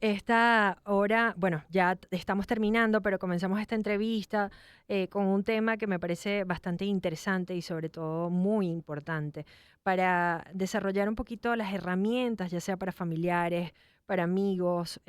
esta hora, bueno, ya estamos terminando, pero comenzamos esta entrevista con un tema que me parece bastante interesante y sobre todo muy importante para desarrollar un poquito las herramientas, ya sea para familiares, para amigos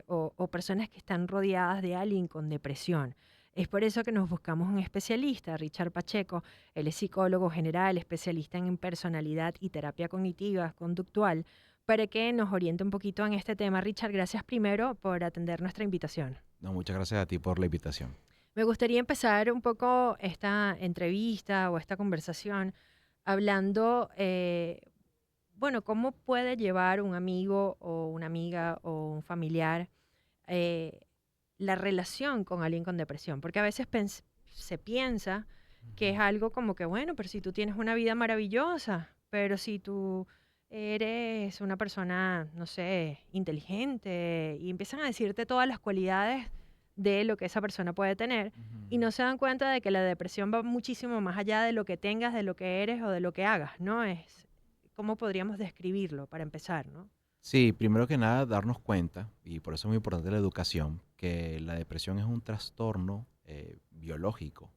o personas que están rodeadas de alguien con depresión. Es por eso que nos buscamos un especialista, Richard Pacheco. Él es psicólogo general, especialista en personalidad y terapia cognitiva conductual para que nos oriente un poquito en este tema. Richard, gracias primero por atender nuestra invitación. No, muchas gracias a ti por la invitación. Me gustaría empezar un poco esta entrevista o esta conversación hablando, bueno, cómo puede llevar un amigo o una amiga o un familiar eh, la relación con alguien con depresión, porque a veces se piensa que es algo como que, bueno, pero si tú tienes una vida maravillosa, pero si tú eres una persona, no sé, inteligente, y empiezan a decirte todas las cualidades de lo que esa persona puede tener, y Ujú. no se dan cuenta de que la depresión va muchísimo más allá de lo que tengas, de lo que eres o de lo que hagas, ¿no? Es, ¿cómo podríamos describirlo para empezar, ¿no? Sí, primero que nada, darnos cuenta, y por eso es muy importante la educación, que la depresión es un trastorno biológico,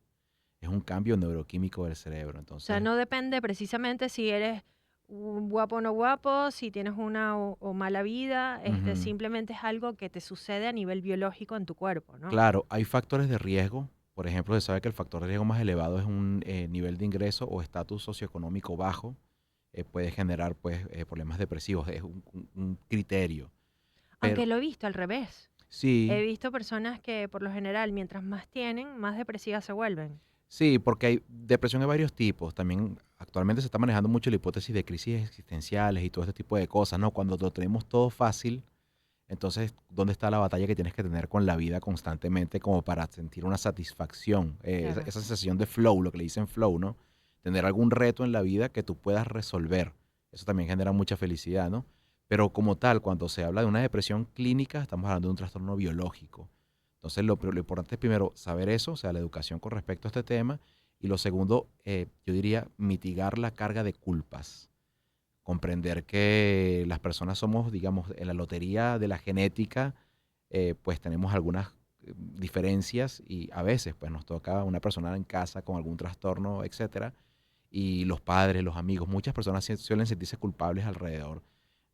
es un cambio neuroquímico del cerebro. O sea, Entonces, no depende precisamente si eres un guapo o no guapo, si tienes una o mala vida, ujú, simplemente es algo que te sucede a nivel biológico en tu cuerpo, ¿no? claro, hay factores de riesgo. Por ejemplo, se sabe que el factor de riesgo más elevado es un nivel de ingreso o estatus socioeconómico bajo. Puede generar pues, problemas depresivos, es un criterio. Aunque Pero lo he visto al revés. He sí, visto personas que por lo general, mientras más tienen, más depresivas se vuelven. sí, porque hay depresión de varios tipos. También actualmente se está manejando mucho la hipótesis de crisis existenciales y todo este tipo de cosas, ¿no? Cuando lo tenemos todo fácil, entonces, ¿dónde está la batalla que tienes que tener con la vida constantemente como para sentir una satisfacción? Esa, Claro. esa sensación de flow, lo que le dicen flow, ¿no? Tener algún reto en la vida que tú puedas resolver. Eso también genera mucha felicidad, ¿no? Pero como tal, cuando se habla de una depresión clínica, estamos hablando de un trastorno biológico. Entonces, lo importante es primero saber eso, o sea, la educación con respecto a este tema. Y lo segundo, yo diría, mitigar la carga de culpas. Comprender que las personas somos, digamos, en la lotería de la genética, pues tenemos algunas diferencias y a veces pues nos toca una persona en casa con algún trastorno, etcétera, y los padres, los amigos, muchas personas suelen sentirse culpables alrededor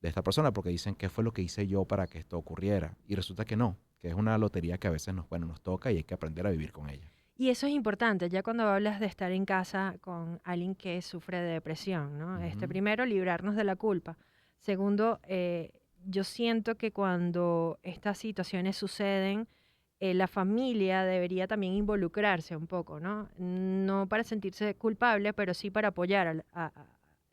de esta persona porque dicen qué fue lo que hice yo para que esto ocurriera y resulta que no, que es una lotería que a veces nos, bueno, nos toca y hay que aprender a vivir con ella. Y eso es importante, ya cuando hablas de estar en casa con alguien que sufre de depresión, ¿no? Ujú. Primero, librarnos de la culpa. Segundo, yo siento que cuando estas situaciones suceden, la familia debería también involucrarse un poco, ¿no? No para sentirse culpable, pero sí para apoyar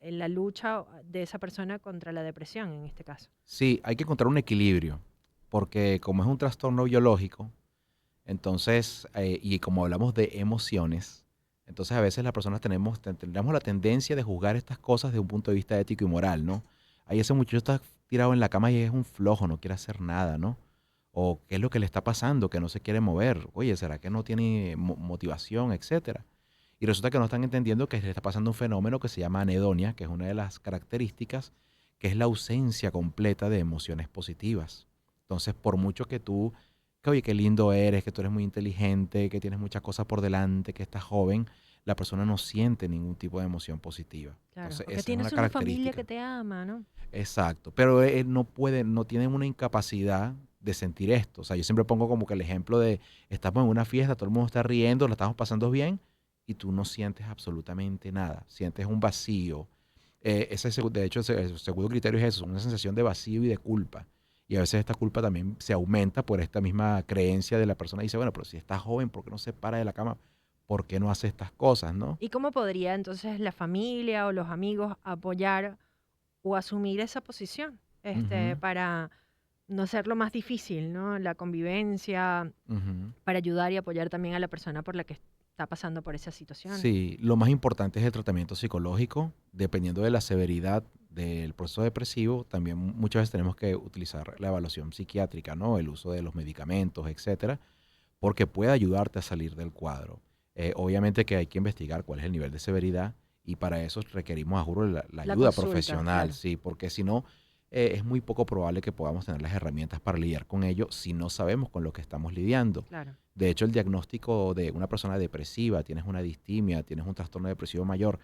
en la lucha de esa persona contra la depresión, en este caso. Sí, hay que encontrar un equilibrio porque como es un trastorno biológico, entonces, y como hablamos de emociones, entonces a veces las personas tendremos la tendencia de juzgar estas cosas desde un punto de vista ético y moral, ¿no? Ahí ese muchacho está tirado en la cama y es un flojo, no quiere hacer nada, ¿no? O qué es lo que le está pasando, que no se quiere mover. Oye, ¿será que no tiene motivación, etcétera? Y resulta que no están entendiendo que le está pasando un fenómeno que se llama anedonia, que es una de las características, que es la ausencia completa de emociones positivas. Entonces, por mucho que tú que oye, qué lindo eres, que tú eres muy inteligente, que tienes muchas cosas por delante, que estás joven, la persona no siente ningún tipo de emoción positiva. Claro, Entonces, porque esa es una tienes una familia que característica. te ama, ¿no? Exacto. Pero él no puede, no tiene una incapacidad de sentir esto. O sea, yo siempre pongo como que el ejemplo de, estamos en una fiesta, todo el mundo está riendo, la estamos pasando bien, y tú no sientes absolutamente nada. Sientes un vacío. De hecho, el segundo criterio es eso, una sensación de vacío y de culpa. Y a veces esta culpa también se aumenta por esta misma creencia de la persona. Dice, bueno, pero si está joven, ¿por qué no se para de la cama? ¿Por qué no hace estas cosas, no? ¿Y cómo podría entonces la familia o los amigos apoyar o asumir esa posición, Ujú, para no hacerlo más difícil, ¿no? La convivencia, ujú. para ayudar y apoyar también a la persona por la que está pasando por esa situación. Sí, lo más importante es el tratamiento psicológico. Dependiendo de la severidad del proceso depresivo, también muchas veces tenemos que utilizar la evaluación psiquiátrica, ¿no? El uso de los medicamentos, etcétera, porque puede ayudarte a salir del cuadro. Obviamente que hay que investigar cuál es el nivel de severidad y para eso requerimos, a juro, la La ayuda consulta, profesional, claro. sí, porque si no, es muy poco probable que podamos tener las herramientas para lidiar con ello si no sabemos con lo que estamos lidiando. Claro. De hecho, el diagnóstico de una persona depresiva, tienes una distimia, tienes un trastorno depresivo mayor,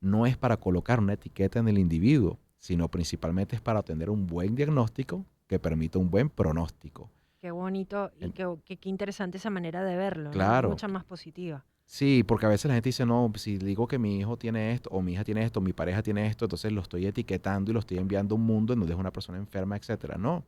no es para colocar una etiqueta en el individuo, sino principalmente es para tener un buen diagnóstico que permita un buen pronóstico. Qué bonito y En- qué interesante esa manera de verlo, ¿no? claro, Mucha más positiva. sí, porque a veces la gente dice, no, si digo que mi hijo tiene esto, o mi hija tiene esto, o mi pareja tiene esto, entonces lo estoy etiquetando y lo estoy enviando a un mundo en donde es una persona enferma, etcétera. No.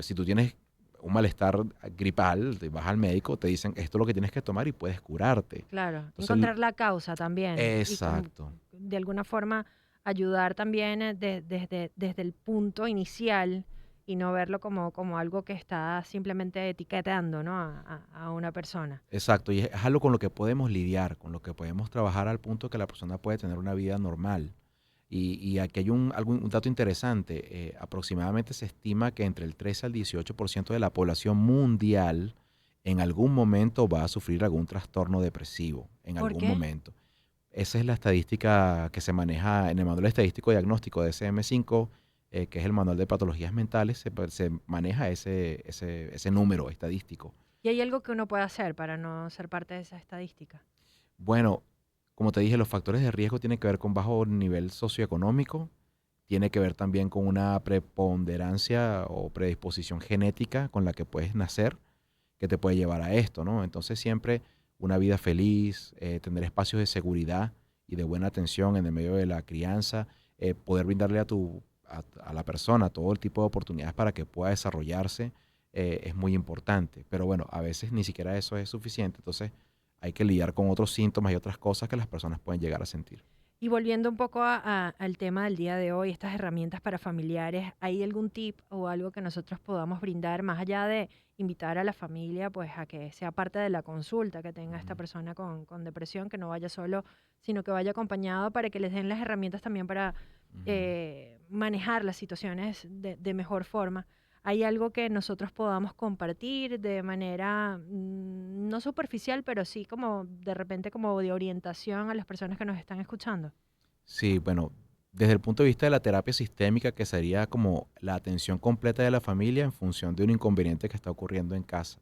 Si tú tienes un malestar gripal, te vas al médico, te dicen, esto es lo que tienes que tomar y puedes curarte. Claro, Entonces, encontrar la causa también y como exacto. de alguna forma ayudar también desde el punto inicial y no verlo como algo que está simplemente etiquetando, ¿no? A una persona. Exacto, y es algo con lo que podemos lidiar, con lo que podemos trabajar al punto que la persona puede tener una vida normal. Y aquí hay un dato interesante. Aproximadamente se estima que entre el 13 al 18% de la población mundial en algún momento va a sufrir algún trastorno depresivo, en ¿Por algún qué? momento. Esa es la estadística que se maneja en el Manual Estadístico Diagnóstico de DSM-5, que es el Manual de Patologías Mentales, se maneja ese número estadístico. ¿Y hay algo que uno puede hacer para no ser parte de esa estadística? Bueno, como te dije, los factores de riesgo tienen que ver con bajo nivel socioeconómico, tiene que ver también con una preponderancia o predisposición genética con la que puedes nacer, que te puede llevar a esto, ¿no? Entonces siempre una vida feliz, tener espacios de seguridad y de buena atención en el medio de la crianza, poder brindarle a la persona todo el tipo de oportunidades para que pueda desarrollarse, es muy importante. Pero bueno, a veces ni siquiera eso es suficiente, entonces hay que lidiar con otros síntomas y otras cosas que las personas pueden llegar a sentir. Y volviendo un poco al tema del día de hoy, estas herramientas para familiares, ¿hay algún tip o algo que nosotros podamos brindar más allá de invitar a la familia pues a que sea parte de la consulta que tenga esta Ujú, persona con depresión, que no vaya solo, sino que vaya acompañado para que les den las herramientas también para ujú. manejar las situaciones de mejor forma? ¿Hay algo que nosotros podamos compartir de manera no superficial, pero sí como de repente como de orientación a las personas que nos están escuchando? Sí, bueno, desde el punto de vista de la terapia sistémica, que sería como la atención completa de la familia en función de un inconveniente que está ocurriendo en casa.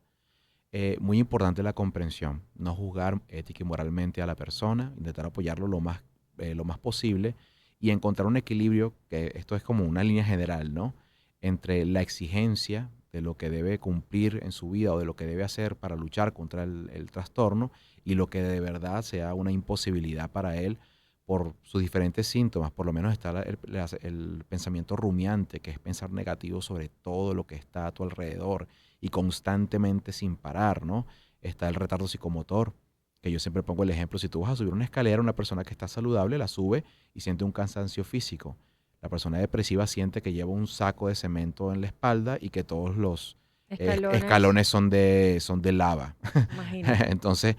Muy importante la comprensión, no juzgar ética y moralmente a la persona, intentar apoyarlo lo más posible y encontrar un equilibrio, que esto es como una línea general, ¿no? Entre la exigencia de lo que debe cumplir en su vida o de lo que debe hacer para luchar contra el trastorno y lo que de verdad sea una imposibilidad para él por sus diferentes síntomas. Por lo menos está el pensamiento rumiante, que es pensar negativo sobre todo lo que está a tu alrededor y constantemente sin parar, ¿no? Está el retardo psicomotor, que yo siempre pongo el ejemplo, si tú vas a subir una escalera, una persona que está saludable la sube y siente un cansancio físico. La persona depresiva siente que lleva un saco de cemento en la espalda y que todos los Escalones, escalones son de lava. imagínate, Entonces,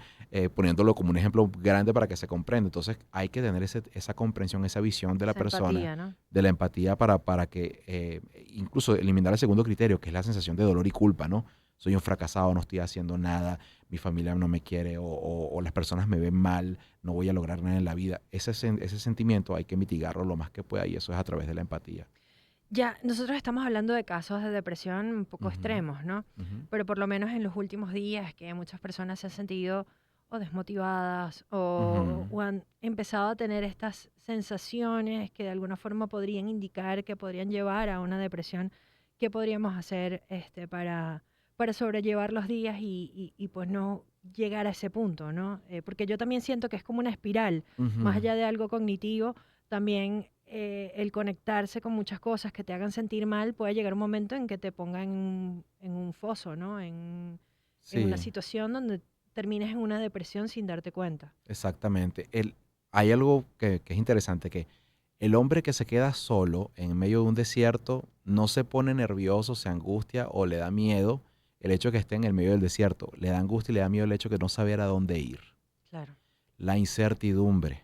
poniéndolo como un ejemplo grande para que se comprenda. Entonces, hay que tener esa comprensión, esa visión de la esa persona, empatía, ¿no? de la empatía para que incluso eliminar el segundo criterio, que es la sensación de dolor y culpa, ¿no? Soy un fracasado, no estoy haciendo nada, mi familia no me quiere o las personas me ven mal, no voy a lograr nada en la vida. Ese sentimiento hay que mitigarlo lo más que pueda y eso es a través de la empatía. Ya, nosotros estamos hablando de casos de depresión un poco Ujú, extremos, ¿no? ujú, Pero por lo menos en los últimos días que muchas personas se han sentido o desmotivadas ujú. o han empezado a tener estas sensaciones que de alguna forma podrían indicar que podrían llevar a una depresión, ¿qué podríamos hacer para sobrellevar los días y, pues no llegar a ese punto, ¿no? Porque yo también siento que es como una espiral, más Ujú. allá de algo cognitivo, también el conectarse con muchas cosas que te hagan sentir mal puede llegar un momento en que te ponga en un foso, ¿no? En una Sí, situación donde termines en una depresión sin darte cuenta. exactamente. Hay algo que es interesante, que el hombre que se queda solo en medio de un desierto no se pone nervioso, se angustia o le da miedo el hecho de que esté en el medio del desierto. Le da angustia y le da miedo el hecho de que no saber a dónde ir. Claro. La incertidumbre.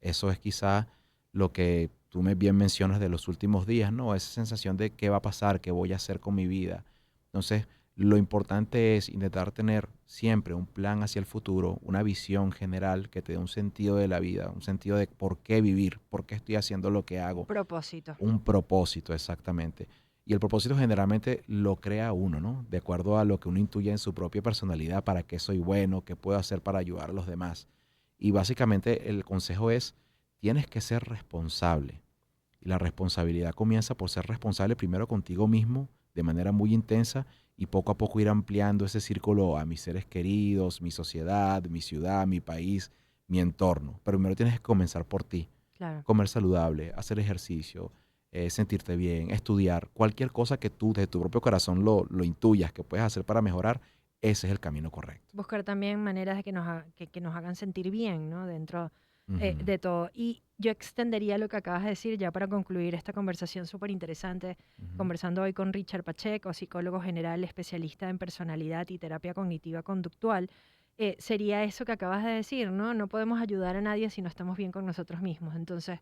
Eso es quizá lo que tú bien mencionas de los últimos días, ¿no? Esa sensación de qué va a pasar, qué voy a hacer con mi vida. Entonces, Lo importante es intentar tener siempre un plan hacia el futuro, una visión general que te dé un sentido de la vida, un sentido de por qué vivir, por qué estoy haciendo lo que Un hago, propósito. un propósito exactamente. Y el propósito generalmente lo crea uno, ¿no? De acuerdo a lo que uno intuye en su propia personalidad, para qué soy bueno, qué puedo hacer para ayudar a los demás. Y básicamente el consejo es, tienes que ser responsable. Y la responsabilidad comienza por ser responsable primero contigo mismo de manera muy intensa y poco a poco ir ampliando ese círculo a mis seres queridos, mi sociedad, mi ciudad, mi país, mi entorno. Pero primero tienes que comenzar por ti. Claro. Comer saludable, hacer ejercicio, sentirte bien, estudiar, cualquier cosa que tú de tu propio corazón lo intuyas que puedes hacer para mejorar, ese es el camino correcto. Buscar también maneras de que nos hagan sentir bien, ¿no? Dentro Ujú, de todo. Y yo extendería lo que acabas de decir ya para concluir esta conversación súper interesante, ujú. conversando hoy con Richard Pacheco, psicólogo general, especialista en personalidad y terapia cognitiva conductual. Sería eso que acabas de decir, ¿no? No podemos ayudar a nadie si no estamos bien con nosotros mismos. Entonces,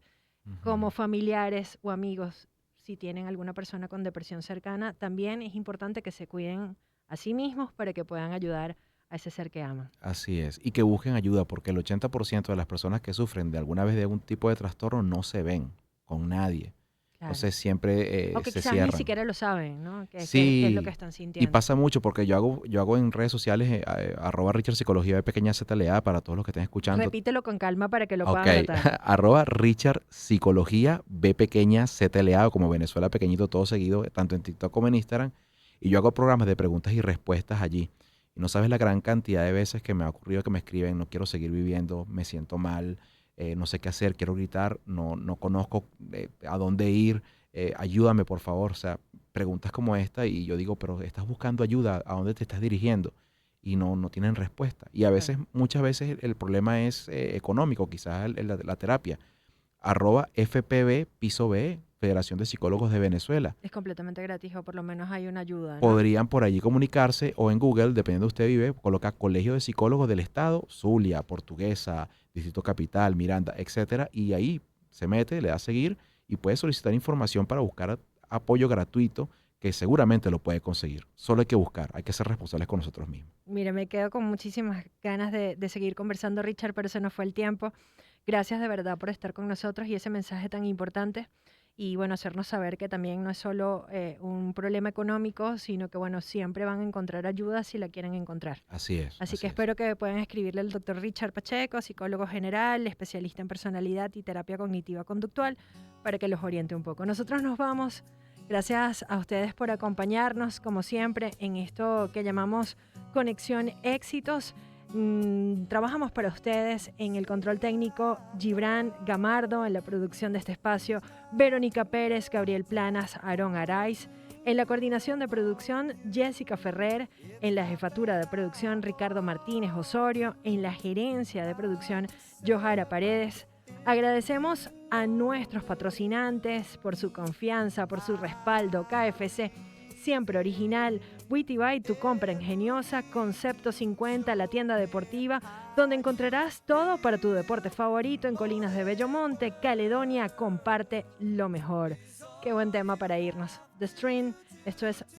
como Ujú. familiares o amigos, si tienen alguna persona con depresión cercana, también es importante que se cuiden a sí mismos para que puedan ayudar a ese ser que aman. Así es. Y que busquen ayuda, porque el 80% de las personas que sufren de alguna vez de algún tipo de trastorno no se ven con nadie. Claro. Entonces siempre O que se quizás ni cierran. siquiera lo saben, ¿no? Que es lo que Sí, están y sintiendo. pasa mucho porque yo hago en redes sociales, arroba Richard Psicología de Pequeña ZLA para todos los que estén escuchando. Repítelo con calma para que lo Ok, puedan anotar. arroba Richard Psicología B pequeña ZLA o como Venezuela Pequeñito todo seguido, tanto en TikTok como en Instagram. Y yo hago programas de preguntas y respuestas allí. Y no sabes la gran cantidad de veces que me ha ocurrido que me escriben, no quiero seguir viviendo, me siento mal, no sé qué hacer, quiero gritar, no conozco a dónde ir, ayúdame por favor. O sea, preguntas como esta y yo digo, pero estás buscando ayuda, ¿a dónde te estás dirigiendo? Y no tienen respuesta. Y a Claro. veces, muchas veces el problema es económico, quizás la terapia. Arroba FPB Piso B, Federación de Psicólogos de Venezuela. Es completamente gratis o por lo menos hay una ayuda, ¿no? Podrían por allí comunicarse o en Google, dependiendo de usted vive, coloca Colegio de Psicólogos del Estado, Zulia, Portuguesa, Distrito Capital, Miranda, etcétera, y ahí se mete, le da a seguir y puede solicitar información para buscar apoyo gratuito que seguramente lo puede conseguir. Solo hay que buscar, hay que ser responsables con nosotros mismos. Mira, me quedo con muchísimas ganas de seguir conversando, Richard, pero se nos fue el tiempo. Gracias de verdad por estar con nosotros y ese mensaje tan importante. Y bueno, hacernos saber que también no es solo un problema económico, sino que bueno, siempre van a encontrar ayuda si la quieren encontrar. Así es, Así que así es. espero que puedan escribirle al doctor Richard Pacheco, psicólogo general, especialista en personalidad y terapia cognitiva conductual, para que los oriente un poco. Nosotros nos vamos. Gracias a ustedes por acompañarnos, como siempre, en esto que llamamos Conexión Éxitos. Trabajamos para ustedes en el control técnico Gibran Gamardo, en la producción de este espacio Verónica Pérez, Gabriel Planas, Aarón Araiz, en la coordinación de producción Jessica Ferrer, en la jefatura de producción Ricardo Martínez Osorio, en la gerencia de producción Johara Paredes. Agradecemos a nuestros patrocinantes por su confianza, por su respaldo, KFC, siempre original, Witty Buy, tu compra ingeniosa, Concepto 50, la tienda deportiva, donde encontrarás todo para tu deporte favorito en Colinas de Bellomonte, Caledonia, comparte lo mejor. Qué buen tema para irnos. The Stream, esto es